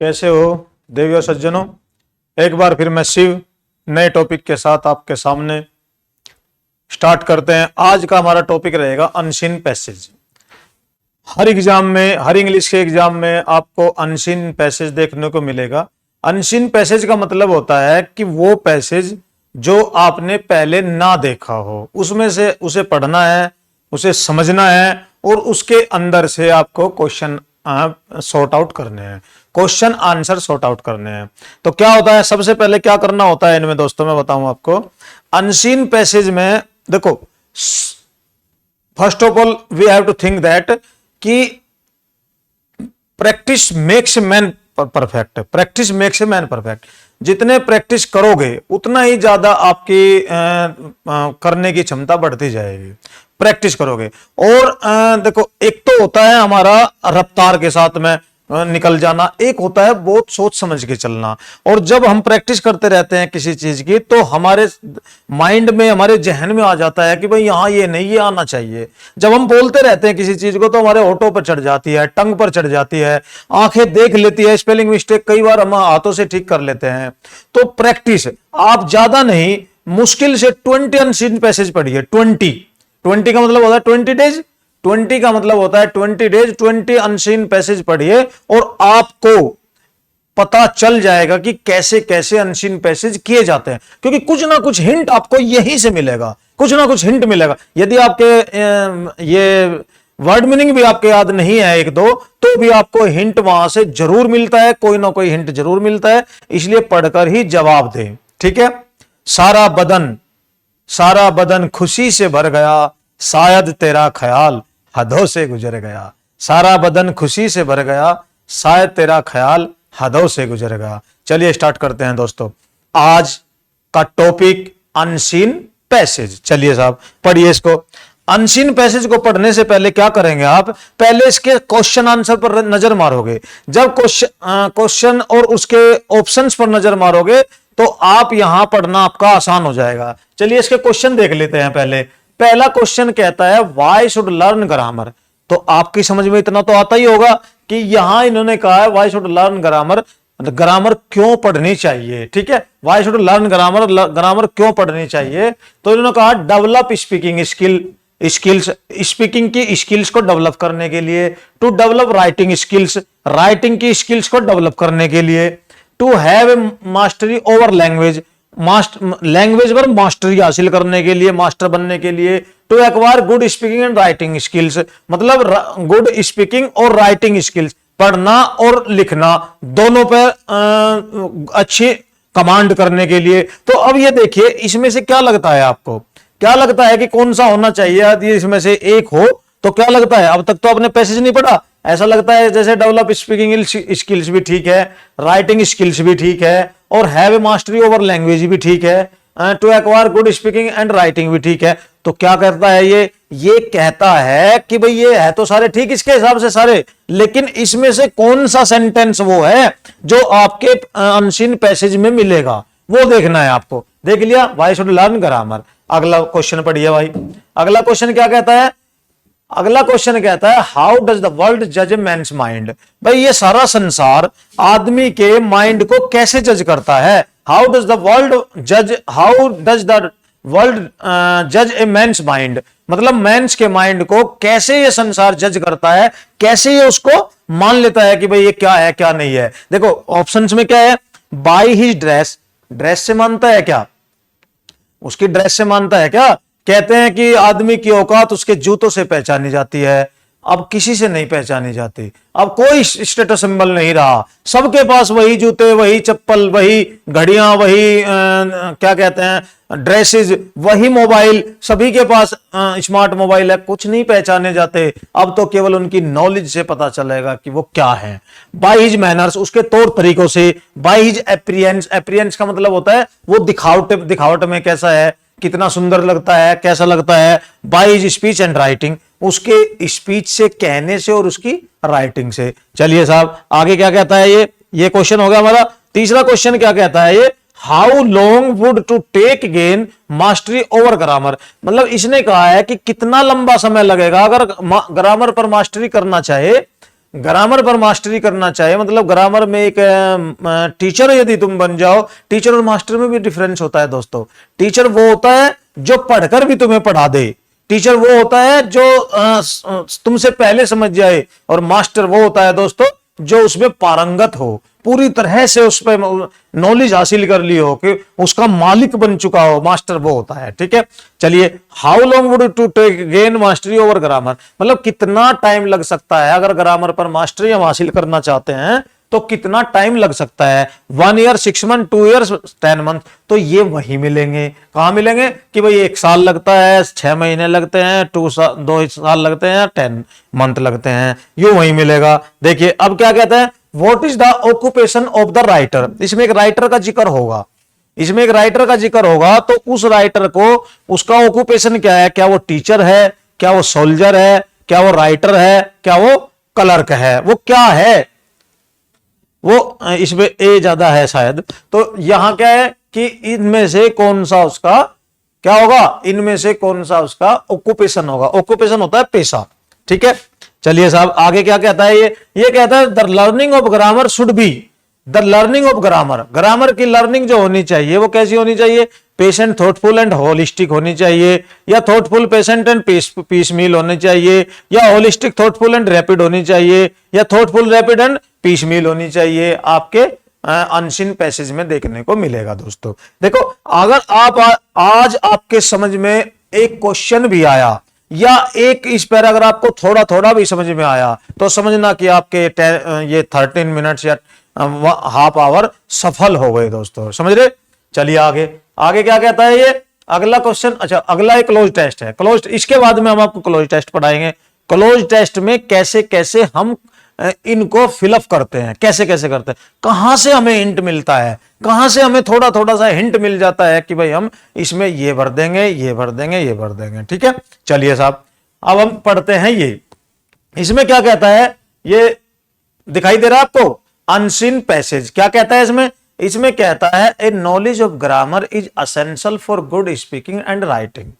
कैसे हो देवियों सज्जनों। एक बार फिर मैं शिव नए टॉपिक के साथ आपके सामने स्टार्ट करते हैं। आज का हमारा टॉपिक रहेगा अनसीन पैसेज। हर एग्जाम में, हर इंग्लिश के एग्जाम में आपको अनसीन पैसेज देखने को मिलेगा। अनसीन पैसेज का मतलब होता है कि वो पैसेज जो आपने पहले ना देखा हो, उसमें से उसे पढ़ना है, उसे समझना है और उसके अंदर से आपको क्वेश्चन सॉर्ट आउट करने हैं, क्वेश्चन आंसर सॉर्ट आउट करने हैं। तो क्या होता है, सबसे पहले क्या करना होता है इनमें दोस्तों, मैं बताऊं आपको। अनसीन पैसेज में देखो, first of all we have to think that कि practice makes man perfect. Practice makes man perfect. जितने प्रैक्टिस करोगे उतना ही ज्यादा आपकी करने की क्षमता बढ़ती जाएगी। प्रैक्टिस करोगे। और देखो, एक तो होता है हमारा रफ्तार के साथ में निकल जाना, एक होता है बहुत सोच समझ के चलना। और जब हम प्रैक्टिस करते रहते हैं किसी चीज की, तो हमारे माइंड में, हमारे जहन में आ जाता है कि भाई यहां ये नहीं, ये आना चाहिए। जब हम बोलते रहते हैं किसी चीज को, तो हमारे होठों पर चढ़ जाती है, टंग पर चढ़ जाती है, आंखें देख लेती है, स्पेलिंग मिस्टेक कई बार हम हाथों से ठीक कर लेते हैं। तो प्रैक्टिस, आप ज्यादा नहीं, मुश्किल से 20 अनसीन पैसेज पढ़िए। 20 का मतलब होता है 20 डेज। 20 का मतलब होता है 20 डेज, 20 अनसीन पैसेज पढ़िए और आपको पता चल जाएगा कि कैसे कैसे अनसीन पैसेज किए जाते हैं। क्योंकि कुछ ना कुछ हिंट आपको यहीं से मिलेगा, कुछ ना कुछ हिंट मिलेगा। यदि आपके ये वर्ड मीनिंग भी आपके याद नहीं है एक दो, तो भी आपको हिंट वहां से जरूर मिलता है, कोई ना कोई हिंट जरूर मिलता है। इसलिए पढ़कर ही जवाब दें, ठीक है। सारा बदन खुशी से भर गया, शायद तेरा ख्याल हदों से गुजर गया। सारा बदन खुशी से भर गया, शायद तेरा ख्याल हदों से गुजर गया। चलिए स्टार्ट करते हैं दोस्तों। आज का टॉपिक अनसीन पैसेज। चलिए साहब पढ़िए इसको। अनसीन पैसेज को पढ़ने से पहले क्या करेंगे आप, पहले इसके क्वेश्चन आंसर पर नजर मारोगे। जब क्वेश्चन और उसके ऑप्शंस पर नजर मारोगे तो आप यहां पढ़ना आपका आसान हो जाएगा। चलिए इसके क्वेश्चन देख लेते हैं। पहला क्वेश्चन कहता है व्हाई शुड लर्न ग्रामर। तो आपकी समझ में इतना तो आता ही होगा कि यहां इन्होंने कहा है why should learn grammar, grammar क्यों पढ़नी चाहिए, ठीक है। Why should learn grammar, grammar क्यों पढ़नी चाहिए। तो इन्होंने कहा डेवलप स्पीकिंग स्किल्स, स्पीकिंग की स्किल्स को डेवलप करने के लिए। To develop writing skills, writing की स्किल्स को डेवलप करने के लिए। To have a mastery over language, language पर मास्टरी हासिल करने के लिए, मास्टर बनने के लिए। To acquire good speaking and writing skills, मतलब गुड स्पीकिंग और राइटिंग स्किल्स, पढ़ना और लिखना दोनों पर अच्छी कमांड करने के लिए। तो अब ये देखिए, इसमें से क्या लगता है आपको, क्या लगता है कि कौन सा होना चाहिए। यदि इसमें से एक हो तो क्या लगता है, अब तक तो आपने पैसेज नहीं पढ़ा, ऐसा लगता है जैसे डेवलप स्पीकिंग स्किल्स भी ठीक है, राइटिंग स्किल्स भी ठीक है, और have a mastery over language भी ठीक है, to acquire good speaking and writing भी ठीक है। तो क्या करता है ये कहता है कि भाई ये है तो सारे ठीक इसके हिसाब से सारे, लेकिन इसमें से कौन सा सेंटेंस वो है जो आपके अनसीन पैसेज में मिलेगा, वो देखना है आपको। देख लिया, व्हाई शुड लर्न ग्रामर। अगला क्वेश्चन पढ़िए भाई। अगला क्वेश्चन क्या कहता है, अगला क्वेश्चन कहता है हाउ डज द वर्ल्ड जज मैन्स माइंड। भाई ये सारा संसार आदमी के माइंड को कैसे जज करता है। हाउ डज द वर्ल्ड जज ए मैन्स माइंड, मतलब मैन्स के माइंड को कैसे ये संसार जज करता है, कैसे ये उसको मान लेता है कि भाई ये क्या है क्या नहीं है। देखो ऑप्शंस में क्या है, बाय हिज ड्रेस, ड्रेस से मानता है क्या, उसकी ड्रेस से मानता है क्या। कहते हैं कि आदमी की औकात उसके जूतों से पहचानी जाती है। अब किसी से नहीं पहचानी जाती, अब कोई स्टेटस सिंबल नहीं रहा, सबके पास वही जूते, वही चप्पल, वही घड़ियां, वही क्या कहते हैं ड्रेसेस, वही मोबाइल, सभी के पास स्मार्ट मोबाइल है, कुछ नहीं पहचाने जाते। अब तो केवल उनकी नॉलेज से पता चलेगा कि वो क्या है। बाय हिज मैनर्स, उसके तौर तरीकों से। बाय हिज एपियरेंस, एपियरेंस का मतलब होता है वो दिखावट में कैसा है, कितना सुंदर लगता है, कैसा लगता है। By his speech and writing, उसके स्पीच से, कहने से और उसकी राइटिंग से। चलिए साहब आगे क्या कहता है ये क्वेश्चन हो गया हमारा। तीसरा क्वेश्चन क्या कहता है ये, how long would to take gain mastery over grammar, मतलब इसने कहा है कि कितना लंबा समय लगेगा अगर ग्रामर पर मास्टरी करना चाहे ग्रामर पर मास्टरी करना चाहिए, मतलब ग्रामर में एक टीचर यदि तुम बन जाओ, टीचर और मास्टर में भी डिफरेंस होता है दोस्तों। टीचर वो होता है जो पढ़कर भी तुम्हें पढ़ा दे, टीचर वो होता है जो तुमसे पहले समझ जाए, और मास्टर वो होता है दोस्तों जो उसमें पारंगत हो, पूरी तरह से उस पर नॉलेज हासिल कर ली हो, कि उसका मालिक बन चुका हो, मास्टर वो होता है। ठीक है, चलिए, how long would to take gain mastery over grammar, मतलब कितना टाइम लग सकता है अगर ग्रामर पर मास्टरी हम हासिल करना चाहते हैं तो कितना टाइम लग सकता है। 1 ईयर, 6 मंथ, 2 ईयर्स, 10 मंथ, तो ये वही मिलेंगे। कहां मिलेंगे कि भाई 1 साल लगता है, 6 महीने लगते हैं, 2 साल लगते हैं, 10 मंथ लगते हैं, ये वही मिलेगा। देखिए अब क्या कहते हैं, what is the occupation of the writer. इसमें एक राइटर का जिक्र होगा, इसमें एक राइटर का जिक्र होगा, तो उस राइटर को उसका ऑक्यूपेशन क्या है, क्या वो टीचर है, क्या वो सोल्जर है, क्या वो राइटर है, क्या वो क्लर्क है, वो क्या है, वो इसमें ए ज्यादा है शायद। तो यहां क्या है कि इनमें से कौन सा उसका क्या होगा, इनमें से कौन सा उसका ऑक्यूपेशन होगा। ऑक्यूपेशन होता है पेशा। ठीक है, चलिए साहब आगे क्या कहता है, ये कहता है the learning of grammar should be, the learning of grammar, grammar की लर्निंग जो होनी चाहिए वो कैसी होनी चाहिए, पेशेंट, थॉटफुल एंड होलिस्टिक होनी चाहिए, या थॉटफुल, पेशेंट एंड पीस मील होनी चाहिए, या होलिस्टिक, थॉटफुल एंड रैपिड होनी चाहिए, या थॉटफुल, रैपिड एंड पीस मील होनी चाहिए। आपके अनसीन पैसेज में देखने को मिलेगा दोस्तों। देखो अगर आप आज आपके समझ में एक क्वेश्चन भी आया, या एक इस पैराग्राफ को थोड़ा थोड़ा भी समझ में आया, तो समझना कि आपके ये 13 मिनट्स या हाफ आवर सफल हो गए दोस्तों, समझ रहे। चलिए आगे, आगे क्या कहता है ये अगला क्वेश्चन। अच्छा, अगला एक क्लोज टेस्ट है, क्लोज, इसके बाद में हम आपको क्लोज टेस्ट पढ़ाएंगे। क्लोज टेस्ट में कैसे कैसे हम इनको फिलअप करते हैं, कैसे कैसे करते हैं, कहां से हमें हिंट मिलता है, कहां से हमें थोड़ा थोड़ा सा हिंट मिल जाता है कि भाई हम इसमें ये भर देंगे, ये भर देंगे, ये भर देंगे। ठीक है, चलिए साहब अब हम पढ़ते हैं ये, इसमें क्या कहता है, ये दिखाई दे रहा है आपको, अनसीन पैसेज। क्या कहता है इसमें, इसमें कहता है ए knowledge of grammar is essential for good speaking and writing.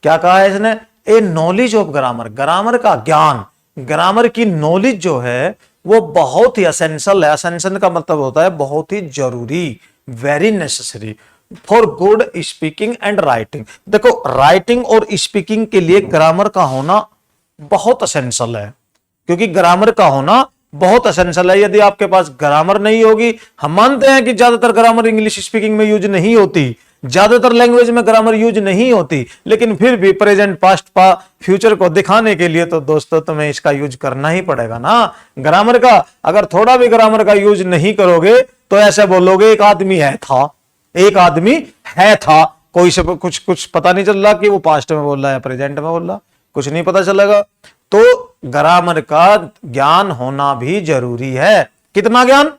क्या कहा है इसने, ए नॉलेज ऑफ ग्रामर, ग्रामर का ज्ञान, ग्रामर की नॉलेज जो है वो बहुत ही असेंशियल है। असेंशियल का मतलब होता है बहुत ही जरूरी, very necessary for good speaking and writing. देखो राइटिंग और स्पीकिंग के लिए ग्रामर का होना बहुत असेंशियल है, क्योंकि ग्रामर का होना बहुत असेंशियल है। यदि आपके पास ग्रामर नहीं होगी, हम मानते हैं कि ज्यादातर ग्रामर इंग्लिश स्पीकिंग में यूज नहीं होती, ज्यादातर लैंग्वेज में ग्रामर यूज नहीं होती, लेकिन फिर भी प्रेजेंट, पास्ट, फ्यूचर को दिखाने के लिए तो दोस्तों तुम्हें इसका यूज करना ही पड़ेगा ना ग्रामर का। अगर थोड़ा भी ग्रामर का यूज नहीं करोगे तो ऐसे बोलोगे एक आदमी है था, एक आदमी है था, कोई से कुछ कुछ पता नहीं चल रहा कि वो पास्ट में बोल रहा है, प्रेजेंट में बोल रहा, कुछ नहीं पता चलेगा। तो ग्रामर का ज्ञान होना भी जरूरी है। कितना ज्ञान,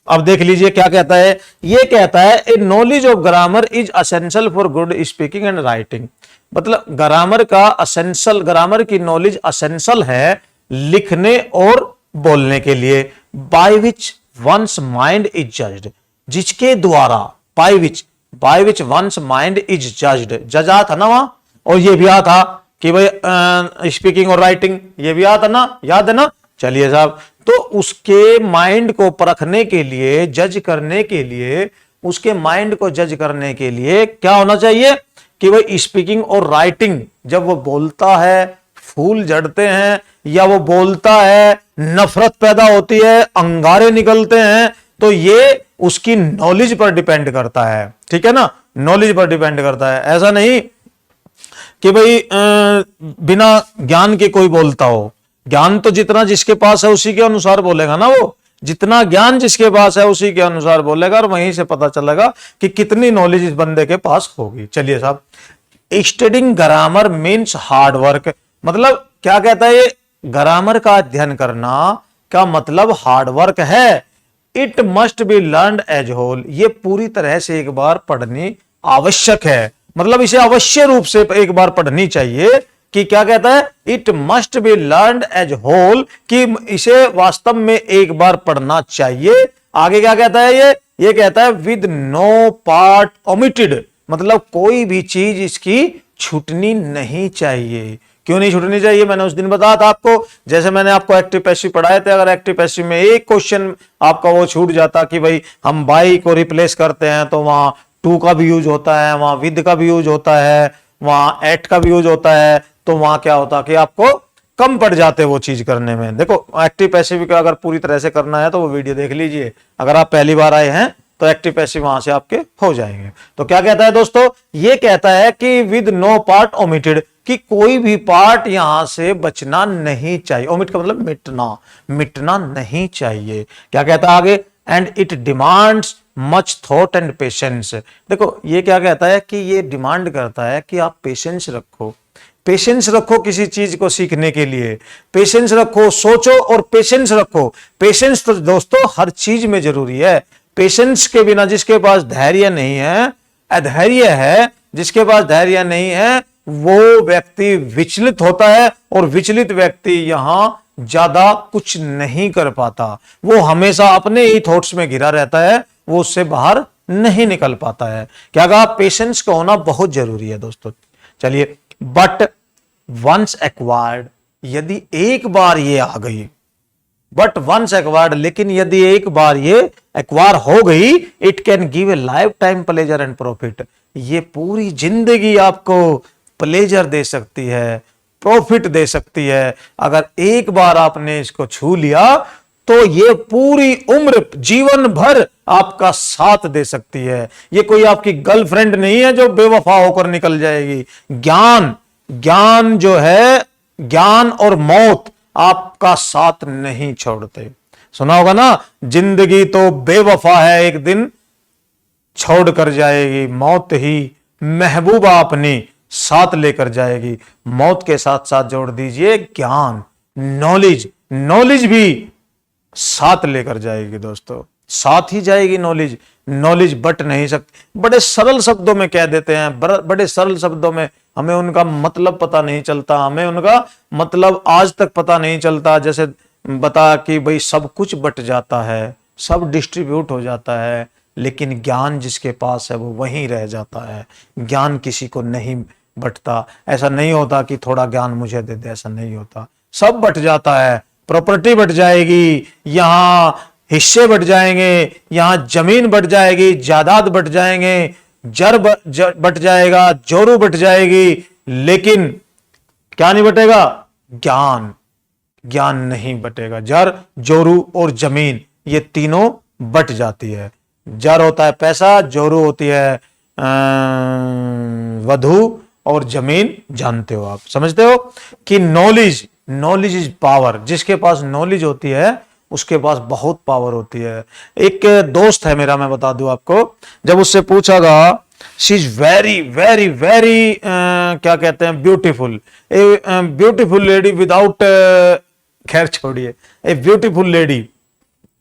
अब देख लीजिए क्या कहता है, ये कहता है ए knowledge of grammar is essential for good speaking and writing. मतलब ग्रामर का असेंशियल, ग्रामर की नॉलेज असेंशियल है लिखने और बोलने के लिए। By which once mind is judged, जिसके द्वारा, by which once mind is judged, जज आ था ना वहां, और ये भी आ था कि भाई स्पीकिंग और राइटिंग, ये भी आ था ना, याद है ना। चलिए साहब, तो उसके माइंड को परखने के लिए, जज करने के लिए, उसके माइंड को जज करने के लिए क्या होना चाहिए कि भाई स्पीकिंग और राइटिंग, जब वो बोलता है फूल झड़ते हैं, या वो बोलता है नफरत पैदा होती है, अंगारे निकलते हैं, तो ये उसकी नॉलेज पर डिपेंड करता है। ठीक है ना, नॉलेज पर डिपेंड करता है। ऐसा नहीं कि भाई बिना ज्ञान के कोई बोलता हो। ज्ञान तो जितना जिसके पास है उसी के अनुसार बोलेगा ना, वो जितना ज्ञान जिसके पास है उसी के अनुसार बोलेगा, और वहीं से पता चलेगा कि कितनी नॉलेज इस बंदे के पास होगी। चलिए साहब, studying grammar means hard work, मतलब क्या कहता है ये, ग्रामर का अध्ययन करना का मतलब हार्ड वर्क है। It must be learn as whole, ये पूरी तरह से एक बार पढ़नी आवश्यक है, मतलब इसे अवश्य रूप से एक बार पढ़नी चाहिए। कि क्या कहता है, it must be learn as whole, कि इसे वास्तव में एक बार पढ़ना चाहिए। आगे क्या कहता है ये कहता है विद नो पार्ट ओमिटेड, मतलब कोई भी चीज इसकी छूटनी नहीं चाहिए, क्यों नहीं छूटनी चाहिए? मैंने उस दिन बताया था आपको, जैसे मैंने आपको एक्टिव पैसिव पढ़ाए थे, अगर एक्टिव पैसिव में एक क्वेश्चन आपका वो छूट जाता कि भाई हम बाई को रिप्लेस करते हैं तो वहां टू का भी यूज होता है, वहां विद का भी यूज होता है, वहां एट का भी यूज होता है, तो वहां क्या होता कि आपको कम पड़ जाते वो चीज करने में। देखो एक्टिव पैसिव का अगर पूरी तरह से करना है तो वो वीडियो देख लीजिए, अगर आप पहली बार आए हैं तो एक्टिव पैसिव वहां से आपके हो जाएंगे। तो क्या कहता है दोस्तों, ये कहता है कि विद नो पार्ट ओमिटेड, कि कोई भी पार्ट यहां से बचना नहीं चाहिए। ओमिट का मतलब मिटना, मिटना नहीं चाहिए। क्या कहता है आगे, and it demands much thought and patience. देखो ये क्या कहता है कि ये डिमांड करता है कि आप पेशेंस रखो, पेशेंस रखो किसी चीज को सीखने के लिए, पेशेंस रखो, सोचो और पेशेंस रखो। पेशेंस तो दोस्तों हर चीज में जरूरी है। पेशेंस के बिना जिसके पास धैर्य नहीं है, अधैर्य है, जिसके पास धैर्य नहीं है वो व्यक्ति विचलित होता है, और विचलित व्यक्ति यहां ज्यादा कुछ नहीं कर पाता। वो हमेशा अपने ही थॉट्स में घिरा रहता है, वो उससे बाहर नहीं निकल पाता है। क्या कहा, पेशेंस का होना बहुत जरूरी है दोस्तों। चलिए, बट वंस एक्वायर्ड, यदि एक बार ये आ गई, बट वंस एक्वायर्ड, लेकिन यदि एक बार ये एक्वायर हो गई, it can give a life time pleasure and profit, ये पूरी जिंदगी आपको प्लेजर दे सकती है, प्रॉफिट दे सकती है। अगर एक बार आपने इसको छू लिया तो ये पूरी उम्र, जीवन भर आपका साथ दे सकती है। ये कोई आपकी गर्लफ्रेंड नहीं है जो बेवफा होकर निकल जाएगी। ज्ञान, ज्ञान जो है, ज्ञान और मौत आपका साथ नहीं छोड़ते। सुना होगा ना, जिंदगी तो बेवफा है, एक दिन छोड़ कर जाएगी, मौत ही महबूबा अपनी साथ लेकर जाएगी। मौत के साथ साथ जोड़ दीजिए ज्ञान, नॉलेज, नॉलेज भी साथ लेकर जाएगी दोस्तों, साथ ही जाएगी नॉलेज। नॉलेज बट नहीं सकती। बड़े सरल शब्दों में कह देते हैं, बड़े सरल शब्दों में, हमें उनका मतलब पता नहीं चलता, हमें उनका मतलब आज तक पता नहीं चलता। जैसे बता कि भाई सब कुछ बट जाता है, सब डिस्ट्रीब्यूट हो जाता है, लेकिन ज्ञान जिसके पास है वो वहीं रह जाता है। ज्ञान किसी को नहीं बटता। ऐसा नहीं होता कि थोड़ा ज्ञान मुझे दे दे, ऐसा नहीं होता, सब बट जाता है। प्रॉपर्टी बट जाएगी, यहां हिस्से बट जाएंगे, यहां जमीन बट जाएगी, जायदाद बट जाएंगे, जर बट जाएगा, जोरू बट जाएगी, लेकिन क्या नहीं बटेगा, ज्ञान, ज्ञान नहीं बटेगा। जर, जोरू और जमीन ये तीनों बट जाती है। जर होता है पैसा, जोरू होती है वधु, और जमीन जानते हो आप, समझते हो कि नॉलेज, नॉलेज इज पावर। जिसके पास नॉलेज होती है उसके पास बहुत पावर होती है। एक दोस्त है मेरा, मैं बता दूं आपको, जब उससे पूछागा, she is very very very क्या कहते हैं, beautiful, a beautiful lady without, खैर छोड़िए, a beautiful lady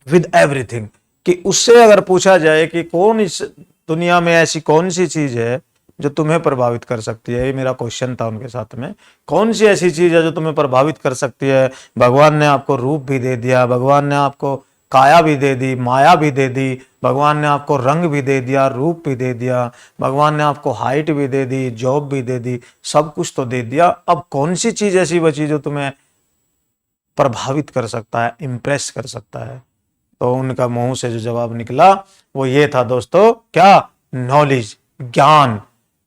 with everything, कि उससे अगर पूछा जाए कि कौन इस दुनिया में ऐसी कौन सी चीज है जो तुम्हें प्रभावित कर सकती है, ये मेरा क्वेश्चन था उनके साथ में, कौन सी ऐसी चीज है जो तुम्हें प्रभावित कर सकती है। भगवान ने आपको रूप भी दे दिया, भगवान ने आपको काया भी दे दी, माया भी दे दी, भगवान ने आपको रंग भी दे दिया, रूप भी दे दिया, भगवान ने आपको हाइट भी दे दी, जॉब भी दे दी, सब कुछ तो दे दिया। अब कौन सी चीज ऐसी बची जो तुम्हें प्रभावित कर सकता है, इंप्रेस कर सकता है? तो उनका मुंह से जो जवाब निकला वो ये था दोस्तों, क्या, नॉलेज, ज्ञान।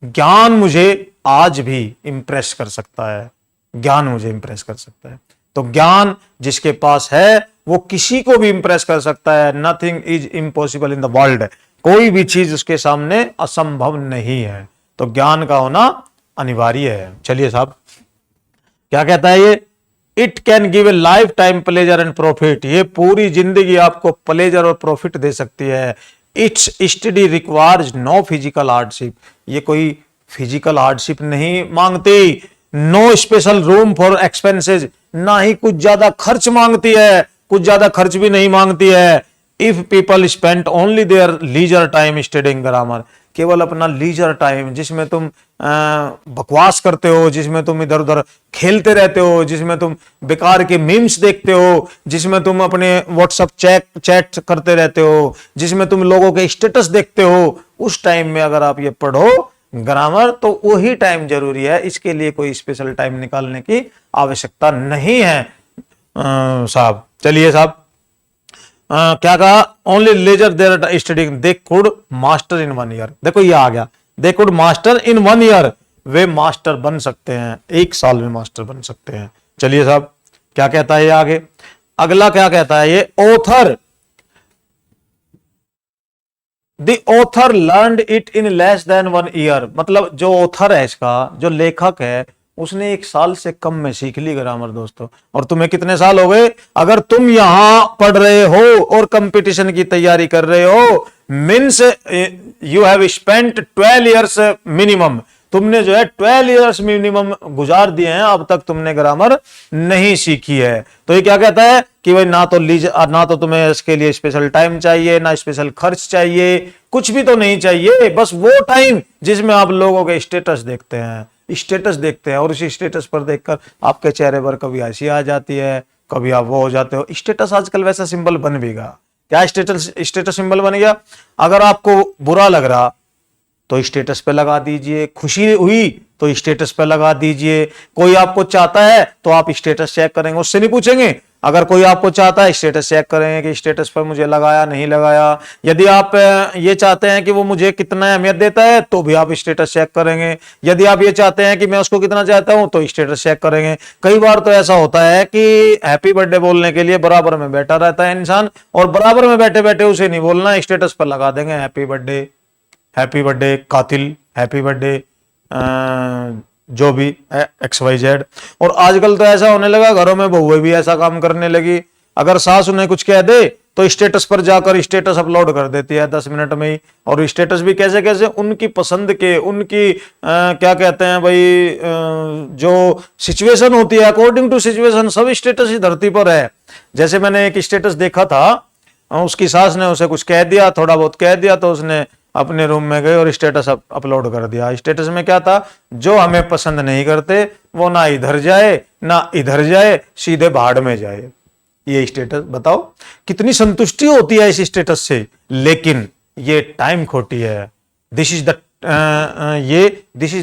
ज्ञान मुझे आज भी इंप्रेस कर सकता है, ज्ञान मुझे इंप्रेस कर सकता है। तो ज्ञान जिसके पास है वो किसी को भी इंप्रेस कर सकता है। Nothing is impossible in the world, कोई भी चीज उसके सामने असंभव नहीं है। तो ज्ञान का होना अनिवार्य है। चलिए साहब, क्या कहता है ये, it can give a life time pleasure and profit, ये पूरी जिंदगी आपको प्लेजर और प्रॉफिट दे सकती है। Its study requires no physical hardship, ये कोई फिजिकल हार्डशिप नहीं मांगती। No special room for expenses, ना ही कुछ ज्यादा खर्च मांगती है, कुछ ज्यादा खर्च भी नहीं मांगती है। If people spend only their leisure time studying grammar, केवल अपना लीजर टाइम जिसमें तुम बकवास करते हो, जिसमें तुम इधर उधर खेलते रहते हो, जिसमें तुम बेकार के मीम्स देखते हो, जिसमें तुम अपने व्हाट्सएप चैट करते रहते हो, जिसमें तुम लोगों के स्टेटस देखते हो, उस टाइम में अगर आप ये पढ़ो ग्रामर, तो वही टाइम जरूरी है, इसके लिए कोई स्पेशल टाइम निकालने की आवश्यकता नहीं है साहब। चलिए साहब, क्या कहा, only leisure their studying they could master in 1 year. देखो ये आ गया, they could master in 1 year, वे मास्टर बन सकते हैं, 1 साल में मास्टर बन सकते हैं। चलिए साहब, क्या कहता है ये आगे, अगला क्या कहता है ये, author, the author learned it in less than 1 year. मतलब जो ऑथर है इसका, जो लेखक है, उसने 1 साल से कम में सीख ली ग्रामर दोस्तों। और तुम्हें कितने साल हो गए, अगर तुम यहां पढ़ रहे हो और कंपटीशन की तैयारी कर रहे हो, means you have spent 12 years minimum, तुमने जो है 12 ईयर्स मिनिमम गुजार दिए हैं, अब तक तुमने ग्रामर नहीं सीखी है। तो ये क्या कहता है कि भाई ना तो तुम्हें इसके लिए स्पेशल टाइम चाहिए, ना स्पेशल खर्च चाहिए, कुछ भी तो नहीं चाहिए, बस वो टाइम जिसमें आप लोगों के स्टेटस देखते हैं, और इसी स्टेटस पर देखकर आपके चेहरे पर कभी हंसी आ जाती है, कभी आप वो हो जाते हो। स्टेटस आजकल वैसा सिंबल बन भी गया, क्या स्टेटस सिंबल बन गया, अगर आपको बुरा लग रहा तो स्टेटस पे लगा दीजिए, खुशी हुई तो स्टेटस पे लगा दीजिए, कोई आपको चाहता है तो आप स्टेटस चेक करेंगे, उससे नहीं पूछेंगे, अगर कोई आपको चाहता है स्टेटस चेक करेंगे कि स्टेटस पर मुझे लगाया नहीं लगाया। यदि आप ये चाहते हैं कि वो मुझे कितना अहमियत देता है तो भी आप स्टेटस चेक करेंगे, यदि आप ये चाहते हैं कि मैं उसको कितना चाहता हूं तो स्टेटस चेक करेंगे। कई बार तो ऐसा होता है कि हैप्पी बर्थडे बोलने के लिए बराबर में बैठा रहता है इंसान, और बराबर में बैठे बैठे उसे नहीं बोलना, स्टेटस पर लगा देंगे हैप्पी बर्थडे, हैप्पी बर्थडे कातिल, हैप्पी बर्थडे जो भी XYZ। और आजकल तो ऐसा होने लगा, घरों में बहुएं भी ऐसा काम करने लगी, अगर सास उन्हें कुछ कह दे तो स्टेटस पर जाकर स्टेटस अपलोड कर देती है 10 मिनट में ही। और स्टेटस भी कैसे कैसे, उनकी पसंद के, उनकी क्या कहते हैं भाई, जो सिचुएशन होती है, अकॉर्डिंग टू सिचुएशन सब स्टेटस ही धरती पर है। जैसे मैंने एक स्टेटस देखा था, उसकी सास ने उसे कुछ कह दिया, थोड़ा बहुत कह दिया, तो उसने अपने रूम में गए और स्टेटस अपलोड कर दिया। स्टेटस में क्या था, जो हमें पसंद नहीं करते वो ना इधर जाए ना इधर जाए, सीधे भाड़ में जाए। ये स्टेटस, बताओ कितनी संतुष्टि होती है इस स्टेटस से, लेकिन ये टाइम खोटी है। This is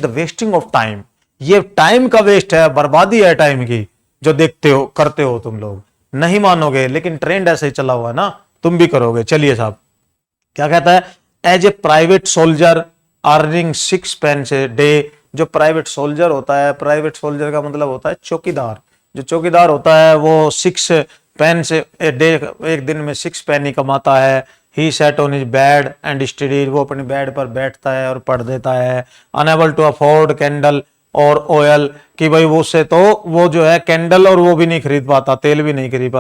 the wasting of time, ये टाइम का वेस्ट है, बर्बादी है टाइम की, जो देखते हो करते हो तुम लोग। नहीं मानोगे, लेकिन ट्रेंड ऐसे ही चला हुआ है ना, तुम भी करोगे। चलिए साहब, क्या कहता है, as a private soldier earning 6 pence a day. जो प्राइवेट सोल्जर होता है, प्राइवेट सोल्जर का मतलब होता है चौकीदार, जो चौकीदार होता है वो 6 पेन्स ए डे, एक दिन में 6 पेन ही कमाता है। He set on his bed and studied, वो अपने बेड पर बैठता है और पढ़ देता है। अनेबल टू अफोर्ड कैंडल और ऑयल, कि भाई वो से तो वो जो है कैंडल और वो भी नहीं खरीद पाता, तेल भी नहीं खरीद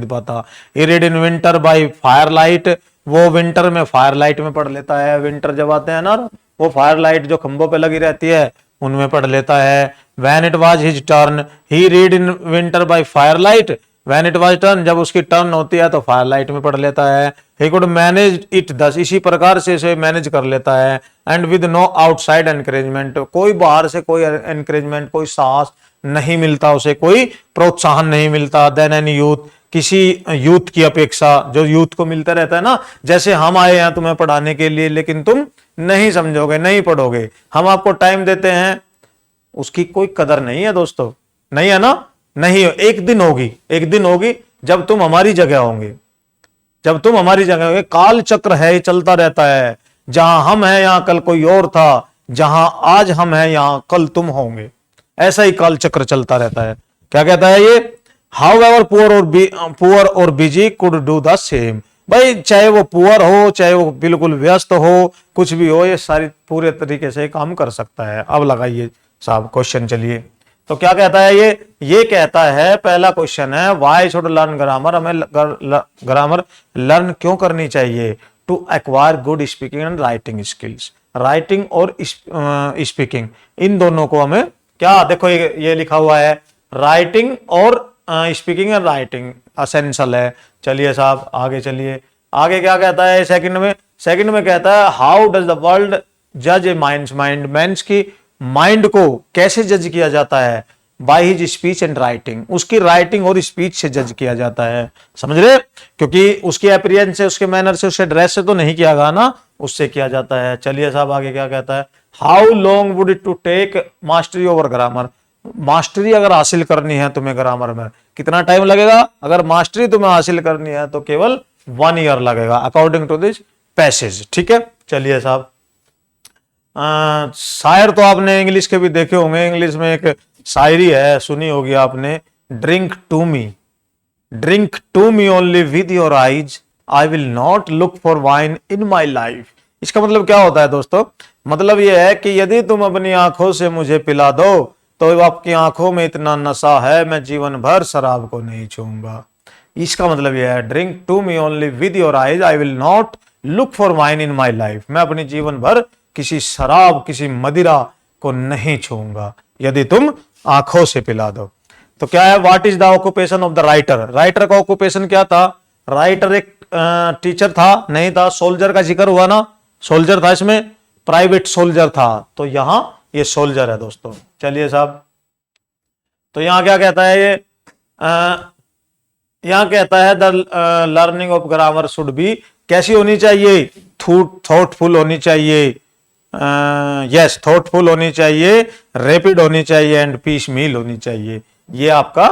पाता। He read in winter by fire light, वो विंटर में फायर लाइट में पढ़ लेता है। विंटर जब आते हैं ना, वो फायर लाइट जो खंभों पे लगी रहती है उनमें पढ़ लेता है। When it was his turn he read in winter by fire light, when it was turn, जब उसकी टर्न होती है तो फायर लाइट में पढ़ लेता है। ही कुड मैनेज इट दस, इसी प्रकार से इसे मैनेज कर लेता है। And with no outside encouragement, कोई बाहर से कोई एनकरेजमेंट, कोई साहस नहीं मिलता उसे, कोई प्रोत्साहन नहीं मिलता। देन एनी यूथ, किसी यूथ की अपेक्षा, जो यूथ को मिलता रहता है ना, जैसे हम आए हैं तुम्हें पढ़ाने के लिए, लेकिन तुम नहीं समझोगे, नहीं पढ़ोगे, हम आपको टाइम देते हैं, उसकी कोई कदर नहीं है दोस्तों, नहीं है ना, नहीं। एक दिन होगी, एक दिन होगी जब तुम हमारी जगह होंगे, जब तुम हमारी जगह होंगे। काल चक्र है, ये चलता रहता है, जहां हम हैं यहां कल कोई और था, जहां आज हम हैं यहां कल तुम होंगे, ऐसा ही काल चक्र चलता रहता है। क्या कहता है ये, However poor or busy could do the same, भाई चाहे वो पुअर हो, चाहे वो बिल्कुल व्यस्त हो, कुछ भी हो, ये सारी पूरे तरीके से काम कर सकता है। अब लगाइए साहब क्वेश्चन, चलिए तो क्या कहता है ये कहता है, पहला क्वेश्चन है, व्हाई शुड लर्न ग्रामर, हमें ग्रामर लर्न क्यों करनी चाहिए। To acquire good speaking and writing skills, writing और स्पीकिंग इन दोनों को हमें, क्या देखो ये लिखा हुआ है, राइटिंग और स्पीकिंग एंड राइटिंग असेंशियल है। चलिए साहब आगे चलिए, आगे क्या कहता है सेकंड में कहता है, हाउ डज द वर्ल्ड जज ए माइंड्स माइंड, मैंस की माइंड को कैसे जज किया जाता है, by his speech and writing, उसकी राइटिंग और स्पीच से जज किया जाता है, समझ रहे, क्योंकि उसकी अपीयरेंस से, उसके मैनर से, उसके ड्रेस से तो नहीं किया गया ना, उससे किया जाता है। चलिए साहब आगे क्या कहता है, how long would it to take mastery over grammar, mastery अगर हासिल करनी है तुम्हें ग्रामर में कितना टाइम लगेगा, अगर मास्टरी तुम्हें हासिल करनी है तो केवल 1 ईयर लगेगा अकॉर्डिंग टू दिस पैसेज। ठीक है, चलिए साहब, शायर तो आपने इंग्लिश के भी देखे होंगे, इंग्लिश में एक शायरी है, सुनी होगी आपने, drink to me only with your eyes, I will not look for wine in my life. इसका मतलब क्या होता है दोस्तों, मतलब यह है कि यदि तुम अपनी आंखों से मुझे पिला दो तो आपकी आंखों में इतना नशा है मैं जीवन भर शराब को नहीं छूऊंगा। इसका मतलब यह है, drink to me only with your eyes, I will not look for wine in my life, मैं अपनी जीवन भर किसी शराब किसी मदिरा को नहीं छूऊंगा यदि तुम आंखों से पिला दो। तो क्या है, what is the occupation of the writer, writer का ऑक्यूपेशन क्या था, राइटर एक टीचर था, नहीं था, सोल्जर का जिक्र हुआ ना, सोल्जर था इसमें, प्राइवेट सोल्जर था, तो यहां ये सोल्जर है दोस्तों। चलिए साहब, तो यहां क्या कहता है ये, यहां कहता है the learning of grammar should be, कैसी होनी चाहिए, थॉटफुल होनी चाहिए, यस थॉटफुल होनी चाहिए, रैपिड होनी चाहिए एंड पीस मील होनी चाहिए। ये आपका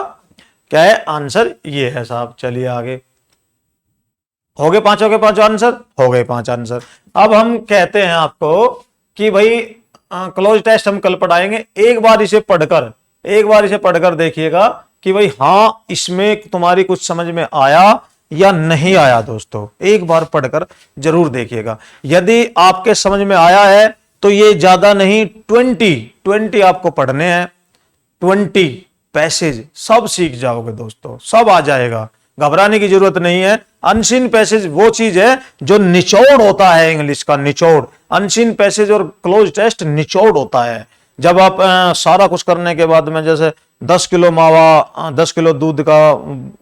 क्या है आंसर, ये है साहब। चलिए आगे, हो गए पांचों के पांचों आंसर, हो गए 5 आंसर। अब हम कहते हैं आपको कि भाई क्लोज टेस्ट हम कल पढ़ाएंगे, एक बार इसे पढ़कर देखिएगा कि भाई हाँ इसमें तुम्हारी कुछ समझ में आया या नहीं आया। दोस्तों एक बार पढ़कर जरूर देखिएगा, यदि आपके समझ में आया है तो ये ज्यादा नहीं 20 आपको पढ़ने हैं, 20 पैसेज सब सीख जाओगे दोस्तों, सब आ जाएगा, घबराने की जरूरत नहीं है। अनसीन पैसेज वो चीज है जो निचोड़ होता है, इंग्लिश का निचोड़, अनसीन पैसेज और क्लोज टेस्ट निचोड़ होता है। जब आप सारा कुछ करने के बाद में जैसे 10 किलो मावा 10 किलो दूध का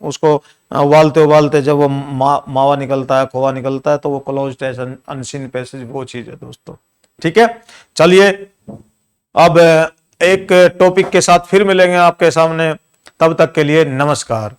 उसको उबालते जब वो मावा निकलता है, खोआ निकलता है, तो वो क्लोज टेस्ट अनसीन पैसेज वो चीज है दोस्तों। ठीक है, चलिए अब एक टॉपिक के साथ फिर मिलेंगे आपके सामने, तब तक के लिए नमस्कार।